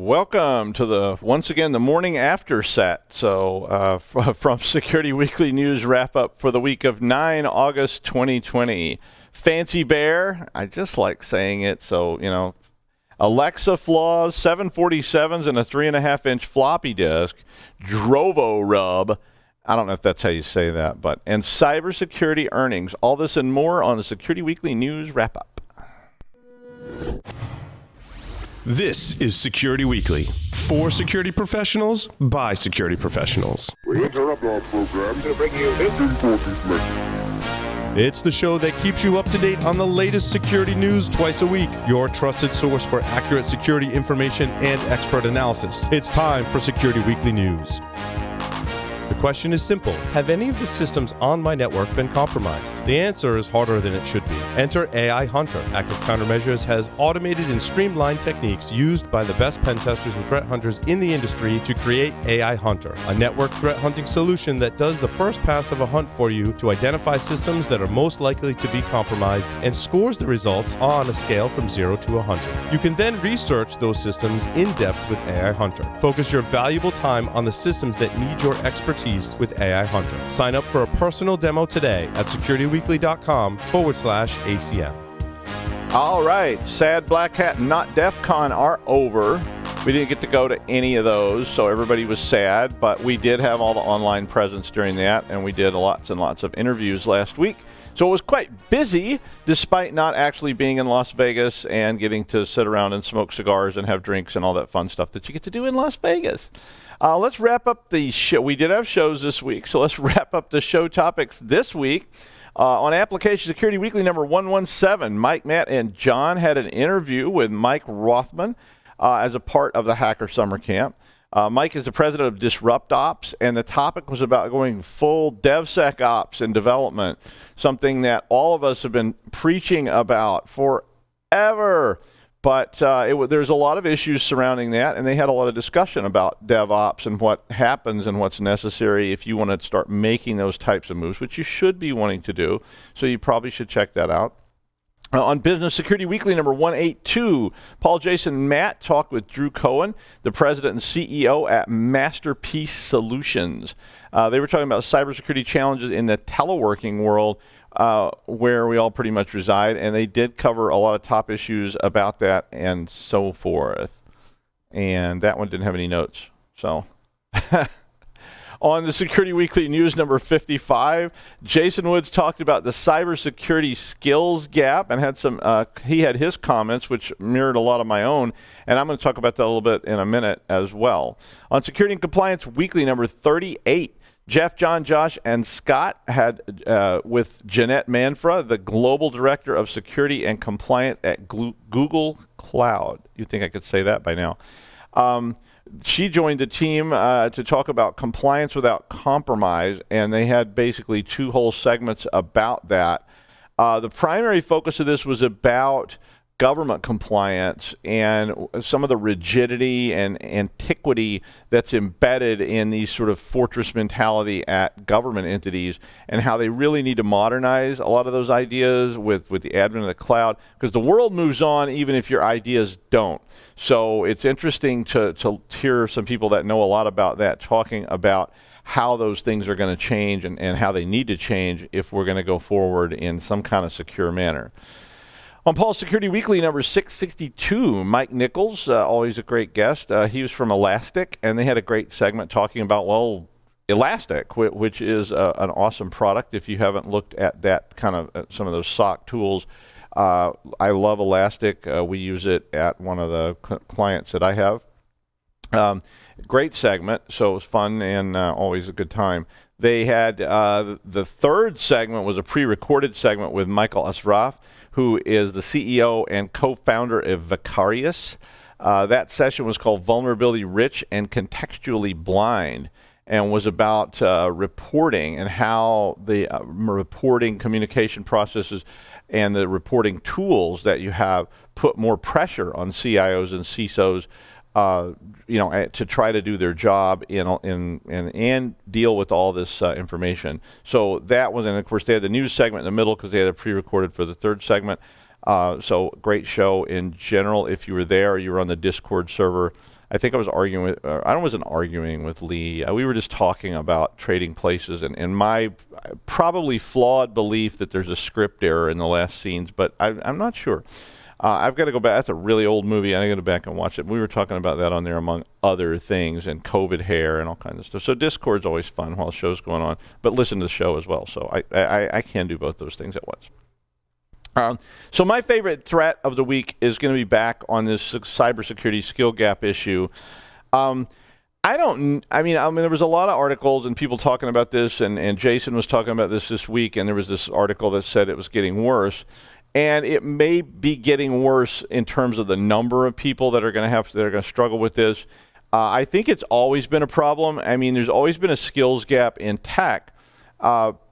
Welcome to once again the morning after set. So from Security Weekly News wrap up for the week of 9 August 2020. Fancy Bear, I just like saying it. So, Alexa flaws, 747s and a 3.5-inch floppy disk, Drovorub. I don't know if that's how you say that, and Cybersecurity Earnings. All this and more on the Security Weekly News wrap up. This is Security Weekly, for security professionals, by security professionals. We interrupt our program to bring you this important message. It's the show that keeps you up to date on the latest security news twice a week. Your trusted source for accurate security information and expert analysis. It's time for Security Weekly News. The question is simple. Have any of the systems on my network been compromised? The answer is harder than it should be. Enter AI Hunter. Active Countermeasures has automated and streamlined techniques used by the best pen testers and threat hunters in the industry to create AI Hunter, a network threat hunting solution that does the first pass of a hunt for you to identify systems that are most likely to be compromised and scores the results on a scale from 0 to 100. You can then research those systems in depth with AI Hunter. Focus your valuable time on the systems that need your expertise with AI Hunter. Sign up for a personal demo today at securityweekly.com/ACM. All right, Sad Black Hat and Not DEF CON are over. We didn't get to go to any of those, so everybody was sad, but we did have all the online presence during that, and we did lots and lots of interviews last week. So it was quite busy, despite not actually being in Las Vegas and getting to sit around and smoke cigars and have drinks and all that fun stuff that you get to do in Las Vegas. Let's wrap up the show. We did have shows this week, so let's wrap up the show topics this week. On Application Security Weekly number 117, Mike, Matt, and John had an interview with Mike Rothman as a part of the Hacker Summer Camp. Mike is the president of Disrupt Ops, and the topic was about going full DevSecOps in development, something that all of us have been preaching about forever. But there's a lot of issues surrounding that, and they had a lot of discussion about DevOps and what happens and what's necessary if you want to start making those types of moves, which you should be wanting to do. So you probably should check that out. On Business Security Weekly number 182, Paul, Jason, and Matt talked with Drew Cohen, the president and CEO at Masterpiece Solutions. They were talking about cybersecurity challenges in the teleworking world, where we all pretty much reside, and they did cover a lot of top issues about that and so forth. And that one didn't have any notes. So on the Security Weekly News number 55, Jason Woods talked about the cybersecurity skills gap and had he had his comments, which mirrored a lot of my own, and I'm going to talk about that a little bit in a minute as well. On Security and Compliance Weekly number 38, Jeff, John, Josh, and Scott had with Jeanette Manfra, the Global Director of Security and Compliance at Google Cloud. You'd think I could say that by now. She joined the team to talk about compliance without compromise, and they had basically two whole segments about that. The primary focus of this was about government compliance and some of the rigidity and antiquity that's embedded in these sort of fortress mentality at government entities, and how they really need to modernize a lot of those ideas with the advent of the cloud, because the world moves on even if your ideas don't. So it's interesting to hear some people that know a lot about that talking about how those things are going to change and how they need to change if we're going to go forward in some kind of secure manner. On Paul's Security Weekly number 662, Mike Nichols, always a great guest. He was from Elastic, and they had a great segment talking about, Elastic, which is an awesome product. If you haven't looked at that kind of some of those SOC tools, I love Elastic. We use it at one of the clients that I have. Great segment, so it was fun and always a good time. They had the third segment was a pre-recorded segment with Michael Asraf, who is the CEO and co-founder of Vicarious. That session was called Vulnerability Rich and Contextually Blind, and was about reporting and how the reporting communication processes and the reporting tools that you have put more pressure on CIOs and CISOs to try to do their job and deal with all this information. So that was, and of course they had the news segment in the middle because they had it pre-recorded for the third segment. So great show in general. If you were there, you were on the Discord server. I think I was arguing with, I wasn't arguing with Lee. We were just talking about trading places and my probably flawed belief that there's a script error in the last scenes, but I'm not sure. I've got to go back. That's a really old movie. I got to go back and watch it. We were talking about that on there among other things, and COVID hair and all kinds of stuff. So Discord's always fun while the show's going on, but listen to the show as well. So I can do both those things at once. So my favorite threat of the week is going to be back on this cybersecurity skill gap issue. I mean, there was a lot of articles and people talking about this, and Jason was talking about this week, and there was this article that said it was getting worse. And it may be getting worse in terms of the number of people that are going to struggle with this. I think it's always been a problem. I mean, there's always been a skills gap in tech,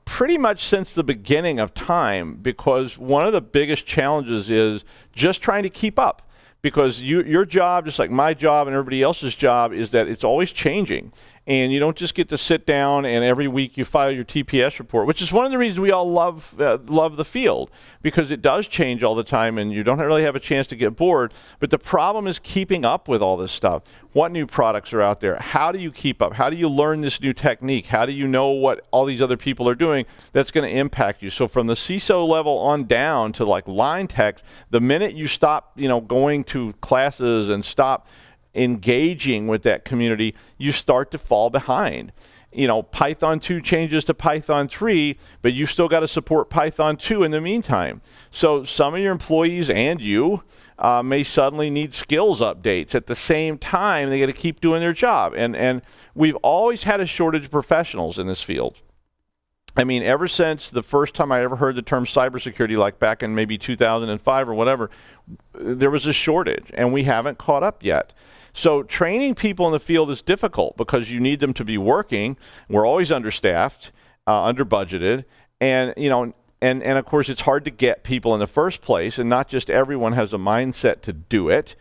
pretty much since the beginning of time, because one of the biggest challenges is just trying to keep up. Because your job, just like my job and everybody else's job, is that it's always changing. And you don't just get to sit down and every week you file your TPS report, which is one of the reasons we all love the field, because it does change all the time and you don't really have a chance to get bored. But the problem is keeping up with all this stuff. What new products are out there? How do you keep up? How do you learn this new technique? How do you know what all these other people are doing that's going to impact you? So from the CISO level on down to like line techs, the minute you stop, going to classes and stop engaging with that community, you start to fall behind. Python 2 changes to Python 3, but you still got to support Python 2 in the meantime. So some of your employees and you may suddenly need skills updates. At the same time, they got to keep doing their job. And we've always had a shortage of professionals in this field. I mean, ever since the first time I ever heard the term cybersecurity, like back in maybe 2005 or whatever, there was a shortage, and we haven't caught up yet. So training people in the field is difficult because you need them to be working. We're always understaffed, under-budgeted, and of course it's hard to get people in the first place, and not just everyone has a mindset to do it.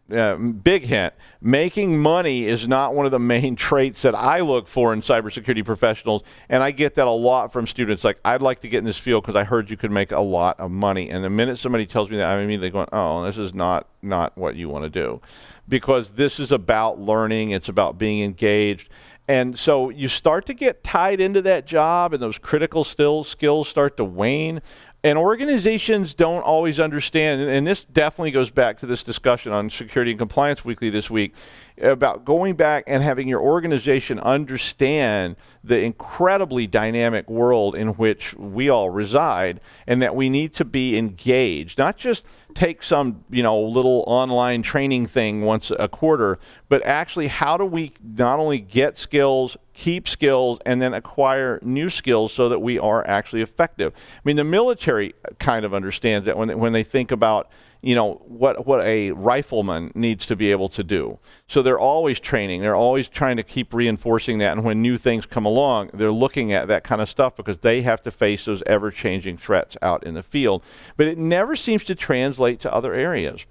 Big hint, making money is not one of the main traits that I look for in cybersecurity professionals, and I get that a lot from students. Like, I'd like to get in this field because I heard you could make a lot of money. And the minute somebody tells me that, I'm immediately going, oh, this is not what you want to do. Because this is about learning, it's about being engaged. And so you start to get tied into that job, and those critical skills start to wane. And organizations don't always understand, and this definitely goes back to this discussion on Security and Compliance Weekly this week, about going back and having your organization understand the incredibly dynamic world in which we all reside, and that we need to be engaged, not just take some little online training thing once a quarter, but actually how do we not only get skills, keep skills, and then acquire new skills so that we are actually effective. I mean, the military kind of understands that when they think about what a rifleman needs to be able to do. So they're always training. They're always trying to keep reinforcing that. And when new things come along, they're looking at that kind of stuff because they have to face those ever-changing threats out in the field. But it never seems to translate to other areas.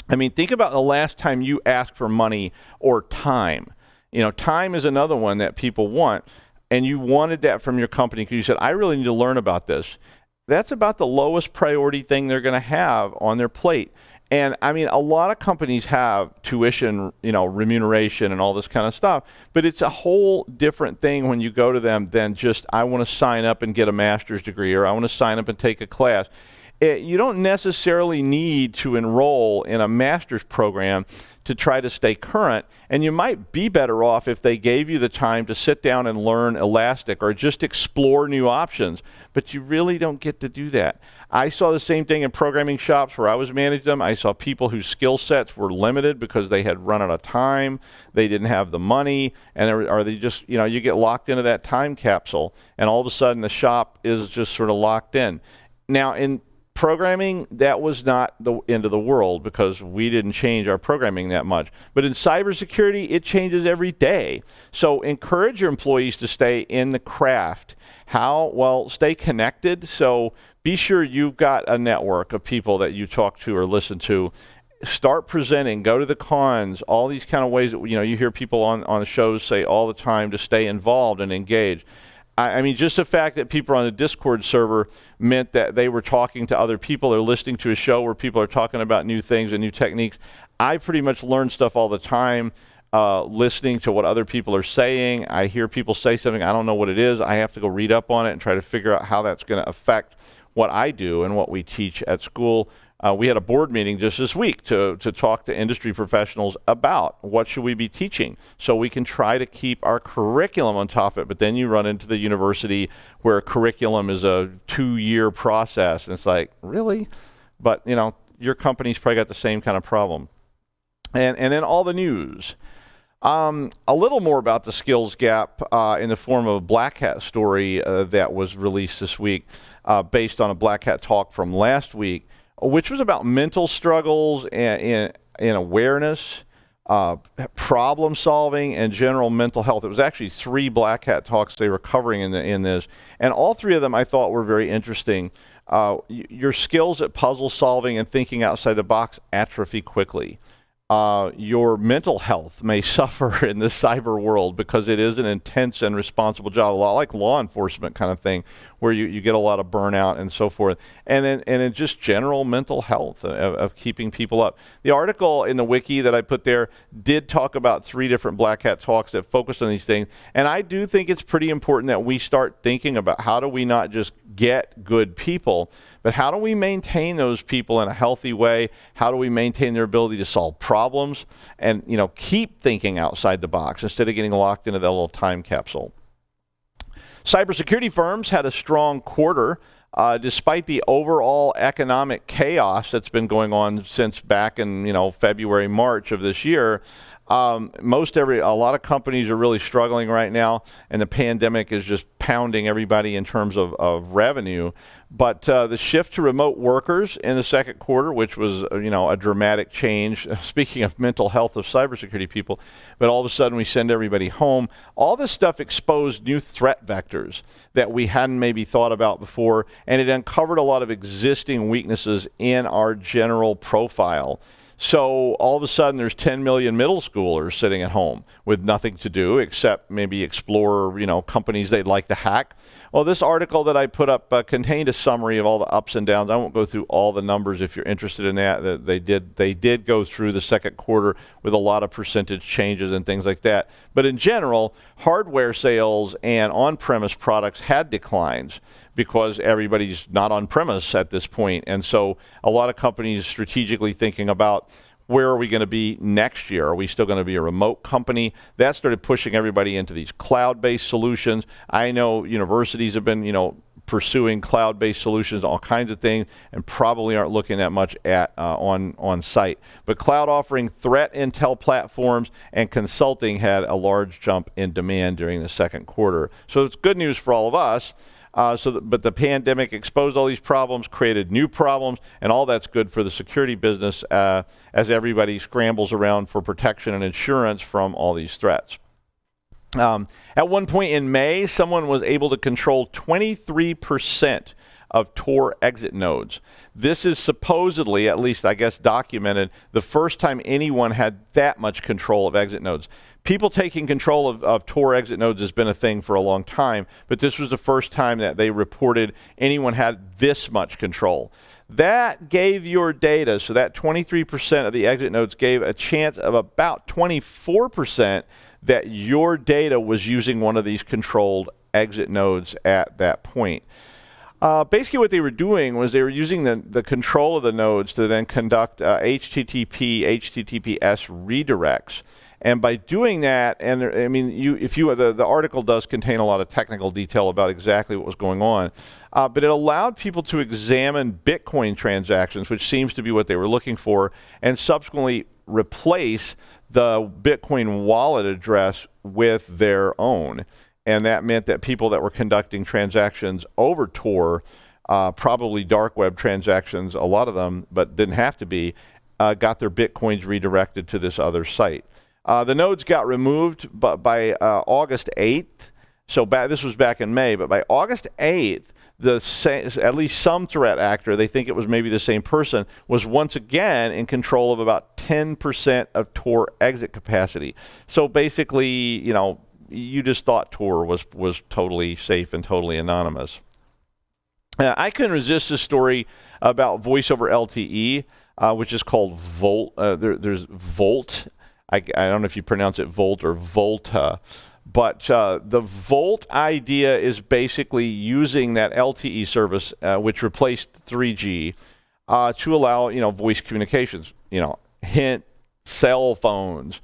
I mean, think about the last time you asked for money or time. Time is another one that people want, and you wanted that from your company because you said, I really need to learn about this. That's about the lowest priority thing they're going to have on their plate. And I mean, a lot of companies have tuition, remuneration and all this kind of stuff, but it's a whole different thing when you go to them than just, I want to sign up and get a master's degree, or I want to sign up and take a class. You don't necessarily need to enroll in a master's program to try to stay current, and you might be better off if they gave you the time to sit down and learn Elastic or just explore new options, but you really don't get to do that. I saw the same thing in programming shops where I was managing them. I saw people whose skill sets were limited because they had run out of time, they didn't have the money, or they just, you get locked into that time capsule, and all of a sudden the shop is just sort of locked in. Now, in programming, that was not the end of the world because we didn't change our programming that much. But in cybersecurity, it changes every day. So encourage your employees to stay in the craft. How? Well, stay connected. So be sure you've got a network of people that you talk to or listen to. Start presenting, go to the cons, all these kind of ways that you hear people on the shows say all the time to stay involved and engaged. I mean, just the fact that people are on the Discord server meant that they were talking to other people or listening to a show where people are talking about new things and new techniques. I pretty much learn stuff all the time listening to what other people are saying. I hear people say something, I don't know what it is. I have to go read up on it and try to figure out how that's going to affect what I do and what we teach at school. We had a board meeting just this week to talk to industry professionals about what should we be teaching so we can try to keep our curriculum on top of it. But then you run into the university where curriculum is a 2-year process. And it's like, really? But, you know, your company's probably got the same kind of problem. And then all the news. A little more about the skills gap in the form of a Black Hat story that was released this week based on a Black Hat talk from last week, which was about mental struggles and awareness, problem solving, and general mental health. It was actually 3 Black Hat talks they were covering in this, and all 3 of them I thought were very interesting. Your skills at puzzle solving and thinking outside the box atrophy quickly. Your mental health may suffer in the cyber world because it is an intense and responsible job, a lot like law enforcement kind of thing, where you get a lot of burnout and so forth. And then just general mental health of keeping people up. The article in the wiki that I put there did talk about 3 different Black Hat talks that focused on these things. And I do think it's pretty important that we start thinking about how do we not just get good people, but how do we maintain those people in a healthy way? How do we maintain their ability to solve problems and, you know, keep thinking outside the box instead of getting locked into that little time capsule? Cybersecurity firms had a strong quarter despite the overall economic chaos that's been going on since back in, you know, February, March of this year. A lot of companies are really struggling right now, and the pandemic is just pounding everybody in terms of revenue. But the shift to remote workers in the second quarter, which was a dramatic change, speaking of mental health of cybersecurity people, but all of a sudden we send everybody home. All this stuff exposed new threat vectors that we hadn't maybe thought about before, and it uncovered a lot of existing weaknesses in our general profile. So all of a sudden there's 10 million middle schoolers sitting at home with nothing to do except maybe explore, companies they'd like to hack. Well, this article that I put up contained a summary of all the ups and downs. I won't go through all the numbers if you're interested in that. They did go through the second quarter with a lot of percentage changes and things like that. But in general, hardware sales and on-premise products had declines because everybody's not on premise at this point. And so a lot of companies strategically thinking about where are we going to be next year? Are we still going to be a remote company? That started pushing everybody into these cloud-based solutions. I know universities have been, pursuing cloud-based solutions, all kinds of things, and probably aren't looking that much at on site. But cloud offering threat intel platforms and consulting had a large jump in demand during the second quarter. So it's good news for all of us. But the pandemic exposed all these problems, created new problems, and all that's good for the security business as everybody scrambles around for protection and insurance from all these threats. At one point in May, someone was able to control 23% of Tor Exit Nodes. This is supposedly, at least I guess documented, the first time anyone had that much control of exit nodes. People taking control of Tor Exit Nodes has been a thing for a long time, but this was the first time that they reported anyone had this much control. That gave your data, so that 23% of the exit nodes gave a chance of about 24% that your data was using one of these controlled exit nodes at that point. Basically what they were doing was they were using the control of the nodes to then conduct HTTP, HTTPS redirects. And by doing that, and I mean, the article does contain a lot of technical detail about exactly what was going on, but it allowed people to examine Bitcoin transactions, which seems to be what they were looking for, and subsequently replace the Bitcoin wallet address with their own. And that meant that people that were conducting transactions over Tor, probably dark web transactions, a lot of them, but didn't have to be, got their Bitcoins redirected to this other site. The nodes got removed by August 8th. So this was back in May, but by August 8th, at least some threat actor, they think it was maybe the same person, was once again in control of about 10% of Tor exit capacity. So basically, you just thought Tor was totally safe and totally anonymous. I couldn't resist this story about voice over LTE, which is called Volte. There's Volte. I don't know if you pronounce it Volt or Volta, but the Volt idea is basically using that LTE service, which replaced 3G, to allow voice communications. Hint, cell phones,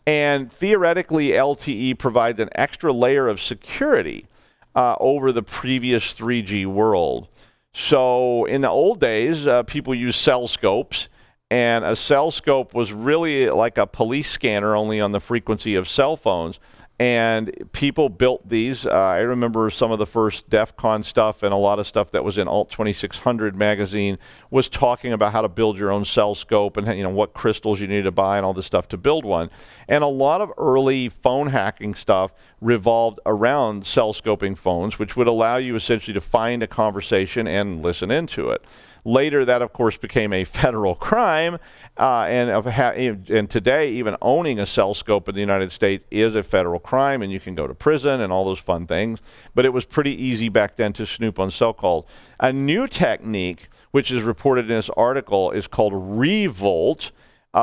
and theoretically LTE provides an extra layer of security over the previous 3G world. So in the old days, people used cell scopes, and a cell scope was really like a police scanner, only on the frequency of cell phones. And people built these. I remember some of the first DEF CON stuff, and a lot of stuff that was in Alt 2600 magazine was talking about how to build your own cell scope and what crystals you need to buy and all this stuff to build one. And a lot of early phone hacking stuff revolved around cell scoping phones, which would allow you essentially to find a conversation and listen into it. Later, that, of course, became a federal crime, and today, even owning a cell scope in the United States is a federal crime, and you can go to prison and all those fun things. But it was pretty easy back then to snoop on cell calls. A new technique, which is reported in this article, is called Revolte,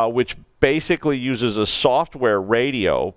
which basically uses a software radio,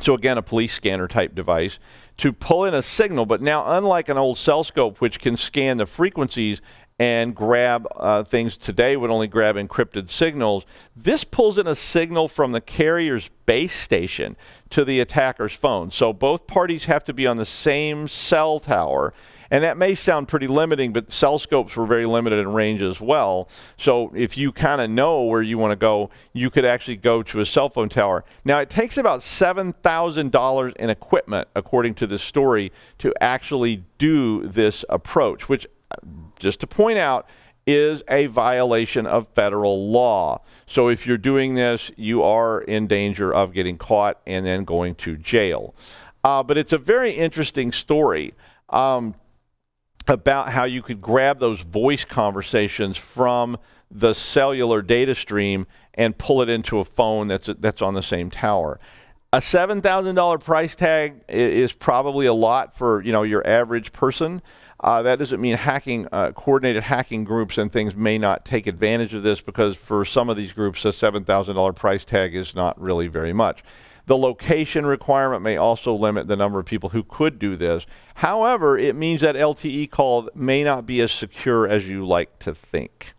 so again, a police scanner type device, to pull in a signal. But now, unlike an old cell scope, which can scan the frequencies and grab things today would only grab encrypted signals, this pulls in a signal from the carrier's base station to the attacker's phone. So both parties have to be on the same cell tower. And that may sound pretty limiting, but cell scopes were very limited in range as well. So if you kind of know where you want to go, you could actually go to a cell phone tower. Now, it takes about $7,000 in equipment, according to this story, to actually do this approach, which, just to point out, is a violation of federal law. So if you're doing this, you are in danger of getting caught and then going to jail. But it's a very interesting story about how you could grab those voice conversations from the cellular data stream and pull it into a phone that's on the same tower. A $7,000 price tag is probably a lot for your average person. That doesn't mean coordinated hacking groups and things may not take advantage of this, because for some of these groups, a $7,000 price tag is not really very much. The location requirement may also limit the number of people who could do this. However, it means that LTE call may not be as secure as you like to think.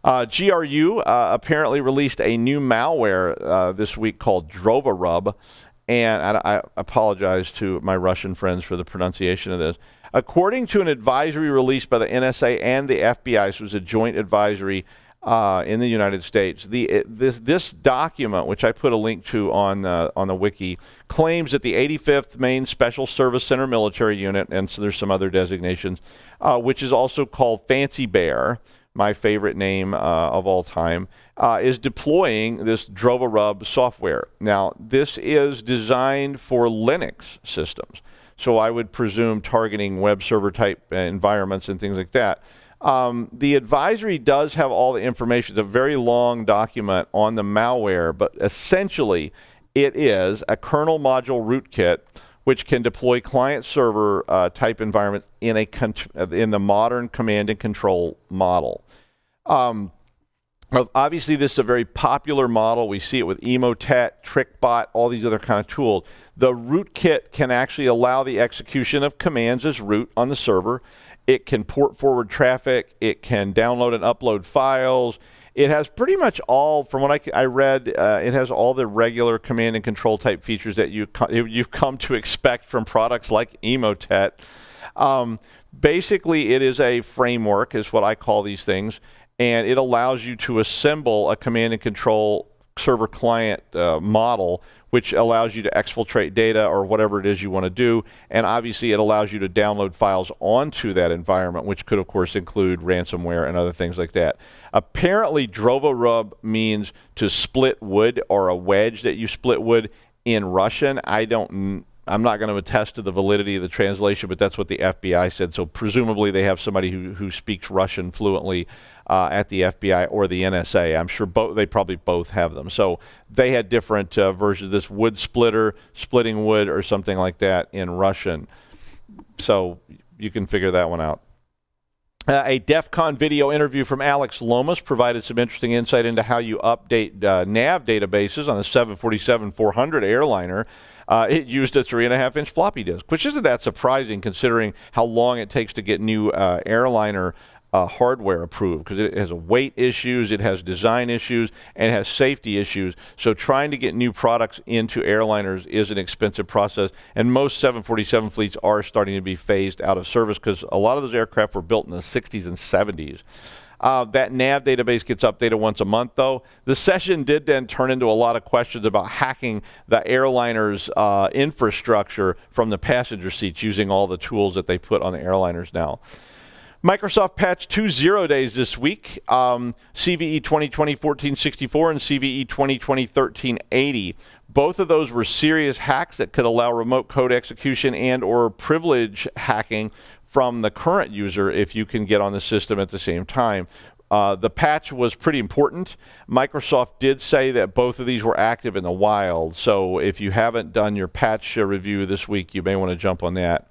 GRU apparently released a new malware this week called Drovorub, and I apologize to my Russian friends for the pronunciation of this. According to an advisory released by the NSA and the FBI, this was a joint advisory in the United States. This document, which I put a link to on the wiki, claims that the 85th Maine Special Service Center Military Unit, and so there's some other designations, which is also called Fancy Bear, my favorite name of all time, is deploying this Drovorub software. Now, this is designed for Linux systems, so I would presume targeting web server type environments and things like that. The advisory does have all the information. It's a very long document on the malware, but essentially it is a kernel module rootkit which can deploy client-server type environment in the modern command and control model. Obviously, this is a very popular model. We see it with Emotet, TrickBot, all these other kind of tools. The rootkit can actually allow the execution of commands as root on the server. It can port forward traffic. It can download and upload files. It has pretty much all, from what I read, it has all the regular command and control type features that you've come to expect from products like Emotet. Basically, it is a framework, is what I call these things, and it allows you to assemble a command and control server client model, which allows you to exfiltrate data or whatever it is you want to do. And obviously, it allows you to download files onto that environment, which could, of course, include ransomware and other things like that. Apparently, Drovorub means to split wood, or a wedge that you split wood in Russian. I'm not going to attest to the validity of the translation, but that's what the FBI said. So presumably they have somebody who speaks Russian fluently at the FBI or the NSA. I'm sure they probably both have them. So they had different versions of this: wood splitter, splitting wood, or something like that in Russian. So you can figure that one out. A DEF CON video interview from Alex Lomas provided some interesting insight into how you update nav databases on the 747-400 airliner. It used a 3.5-inch floppy disk, which isn't that surprising considering how long it takes to get new airliner hardware approved, because it has weight issues, it has design issues, and it has safety issues. So trying to get new products into airliners is an expensive process, and most 747 fleets are starting to be phased out of service because a lot of those aircraft were built in the 60s and 70s. That nav database gets updated once a month, though. The session did then turn into a lot of questions about hacking the airliner's infrastructure from the passenger seats using all the tools that they put on the airliners now. Microsoft patched 2 0 days this week, CVE 2020-1464 and CVE 2020-1380. Both of those were serious hacks that could allow remote code execution and or privilege hacking from the current user if you can get on the system at the same time. The patch was pretty important. Microsoft did say that both of these were active in the wild, so if you haven't done your patch review this week, you may want to jump on that.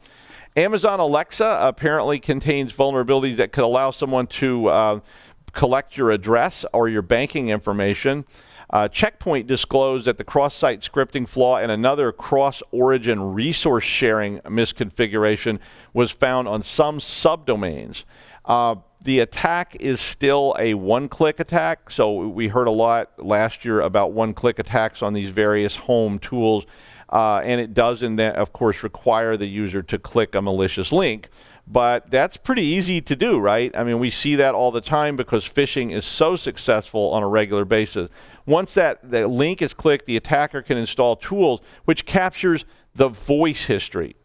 Amazon Alexa apparently contains vulnerabilities that could allow someone to collect your address or your banking information. Checkpoint disclosed that the cross-site scripting flaw and another cross-origin resource sharing misconfiguration was found on some subdomains. The attack is still a one-click attack, so we heard a lot last year about one-click attacks on these various home tools. And it does, of course, require the user to click a malicious link. But that's pretty easy to do, right? I mean, we see that all the time because phishing is so successful on a regular basis. Once the link is clicked, the attacker can install tools which captures the voice history.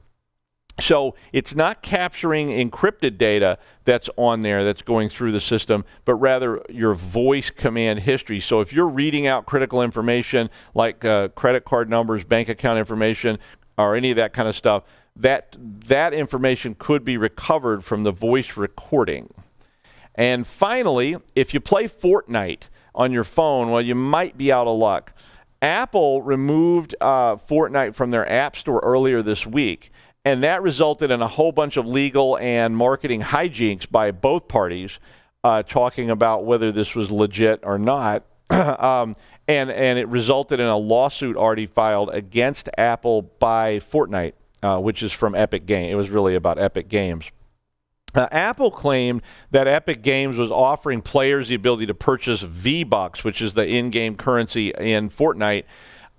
So it's not capturing encrypted data that's on there that's going through the system, but rather your voice command history. So if you're reading out critical information like credit card numbers, bank account information, or any of that kind of stuff, that information could be recovered from the voice recording. And finally, if you play Fortnite on your phone, well, you might be out of luck. Apple removed Fortnite from their App Store earlier this week. And that resulted in a whole bunch of legal and marketing hijinks by both parties, talking about whether this was legit or not. And it resulted in a lawsuit already filed against Apple by Fortnite, which is from Epic Games. It was really about Epic Games. Apple claimed that Epic Games was offering players the ability to purchase V-Bucks, which is the in-game currency in Fortnite,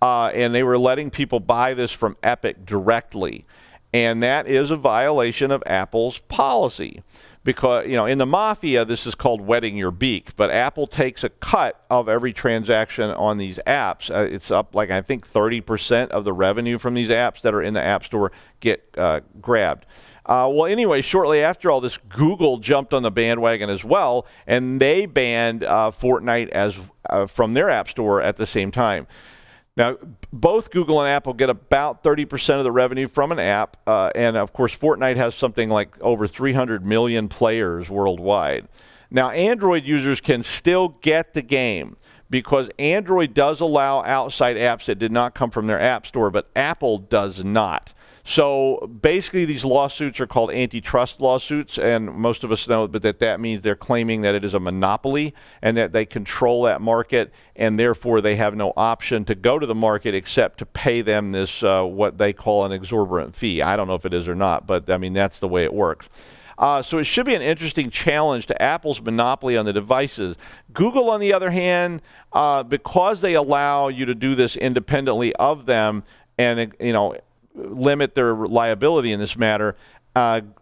and they were letting people buy this from Epic directly. And that is a violation of Apple's policy because, in the mafia, this is called wetting your beak. But Apple takes a cut of every transaction on these apps. It's up I think 30% of the revenue from these apps that are in the App Store get grabbed. Well, anyway, shortly after all this, Google jumped on the bandwagon as well, and they banned Fortnite from their App Store at the same time. Now, both Google and Apple get about 30% of the revenue from an app, and of course, Fortnite has something like over 300 million players worldwide. Now, Android users can still get the game because Android does allow outside apps that did not come from their App Store, but Apple does not. So basically, these lawsuits are called antitrust lawsuits, and most of us know that means they're claiming that it is a monopoly and that they control that market, and therefore they have no option to go to the market except to pay them this what they call an exorbitant fee. I don't know if it is or not, but I mean that's the way it works. So it should be an interesting challenge to Apple's monopoly on the devices. Google, on the other hand, because they allow you to do this independently of them, and limit their liability in this matter,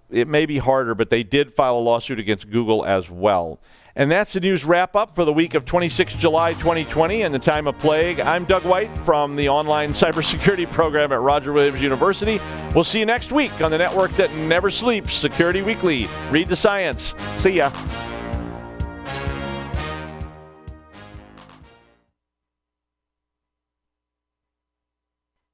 it may be harder, but they did file a lawsuit against Google as well. And that's the news wrap-up for the week of 26 July 2020 and the time of plague. I'm Doug White from the online cybersecurity program at Roger Williams University. We'll see you next week on the network that never sleeps, Security Weekly. Read the science. See ya.